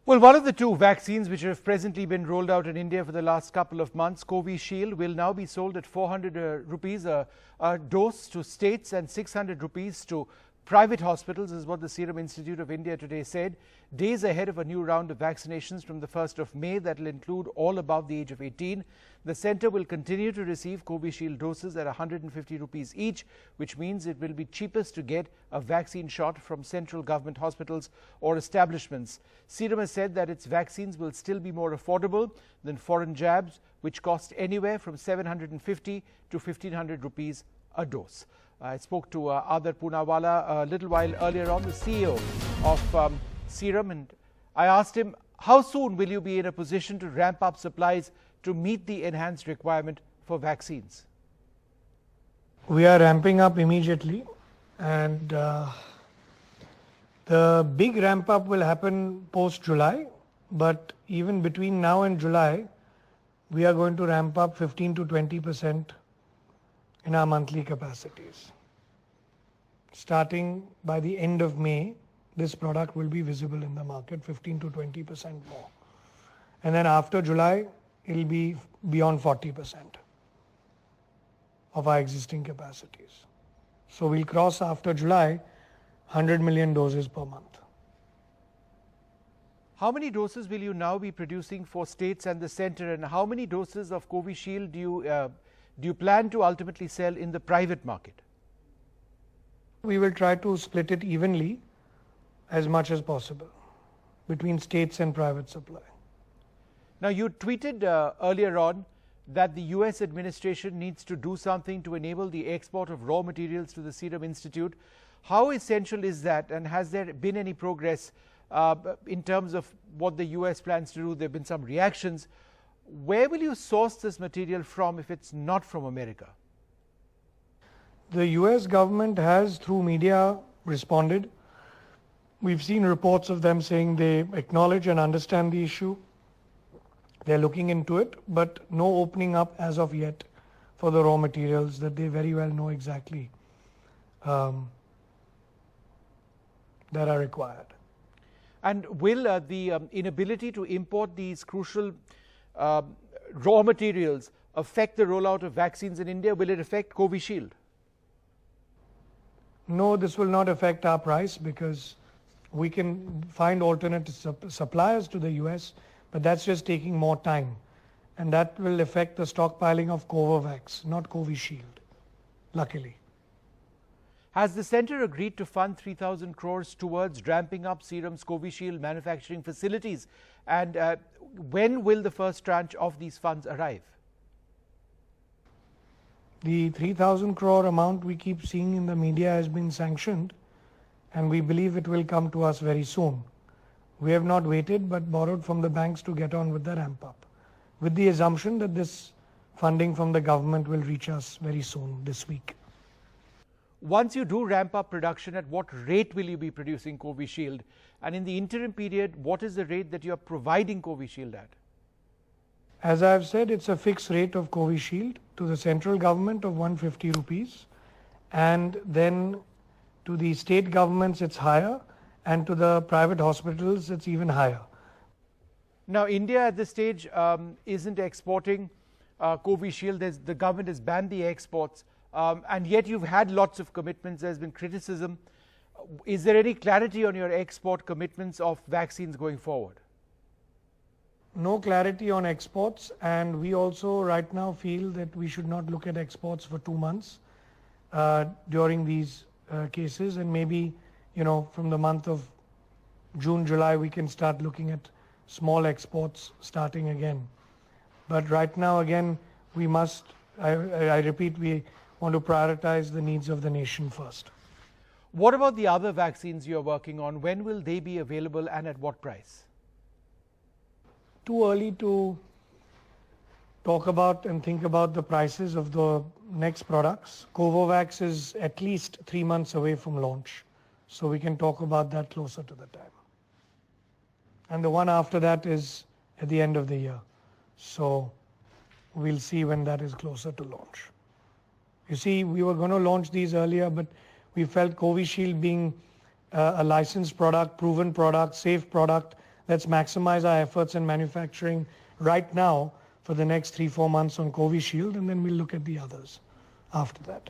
Well, one of the two vaccines which have presently been rolled out in India for the last couple of months, Covishield, will now be sold at 400 rupees a dose to states and 600 rupees to private hospitals, is what the Serum Institute of India today said, days ahead of a new round of vaccinations from the 1st of May that will include all above the age of 18. The centre will continue to receive Covishield doses at 150 rupees each, which means it will be cheapest to get a vaccine shot from central government hospitals or establishments. Serum has said that its vaccines will still be more affordable than foreign jabs, which cost anywhere from 750 to 1500 rupees a dose. I spoke to Adar Poonawalla a little while earlier on, the CEO of Serum, and I asked him, how soon will you be in a position to ramp up supplies to meet the enhanced requirement for vaccines? We are ramping up immediately, and the big ramp up will happen post-July, but even between now and July, we are going to ramp up 15 to 20% in our monthly capacities. Starting by the end of May, this product will be visible in the market, 15 to 20% more. And then after July, it will be beyond 40% of our existing capacities. So we'll cross after July 100 million doses per month. How many doses will you now be producing for states and the centre, and how many doses of Covishield do you plan to ultimately sell in the private market? We will try to split it evenly as much as possible between states and private supply. Now, you tweeted earlier on that the US administration needs to do something to enable the export of raw materials to the Serum Institute. How essential is that, and has there been any progress in terms of what the US plans to do? There have been some reactions. Where will you source this material from if it's not from America? The US government has, through media, responded. We've seen reports of them saying they acknowledge and understand the issue. They're looking into it, but no opening up as of yet for the raw materials that they very well know exactly that are required. And will the inability to import these crucial raw materials affect the rollout of vaccines in India? Will it affect Covishield? No, this will not affect our price because we can find alternate suppliers to the US, but that's just taking more time. And that will affect the stockpiling of Covovax, not Covishield, luckily. Has the centre agreed to fund 3,000 crores towards ramping up Serum's Covishield manufacturing facilities? And when will the first tranche of these funds arrive? The 3,000 crore amount we keep seeing in the media has been sanctioned, and we believe it will come to us very soon. We have not waited but borrowed from the banks to get on with the ramp up, with the assumption that this funding from the government will reach us very soon this week. Once you do ramp up production, at what rate will you be producing Covishield? And in the interim period, what is the rate that you are providing Covishield at? As I have said, it's a fixed rate of Covishield to the central government of 150 rupees, and then to the state governments it's higher, and to the private hospitals it's even higher. Now, India at this stage isn't exporting Covishield. The government has banned the exports, and yet you've had lots of commitments. There's been criticism. Is there any clarity on your export commitments of vaccines going forward? No clarity on exports, and we also right now feel that we should not look at exports for 2 months during these cases, and maybe from the month of June, July we can start looking at small exports starting again. But right now again we must, I repeat, we want to prioritize the needs of the nation first. What about the other vaccines you're working on? When will they be available and at what price? Too early to talk about and think about the prices of the next products. Covovax is at least 3 months away from launch, so we can talk about that closer to the time. And the one after that is at the end of the year, so we'll see when that is closer to launch. You see, we were going to launch these earlier, but we felt Covishield being a licensed product, proven product, safe product, let's maximize our efforts in manufacturing right now for the next 3-4 months on Covishield, and then we'll look at the others after that.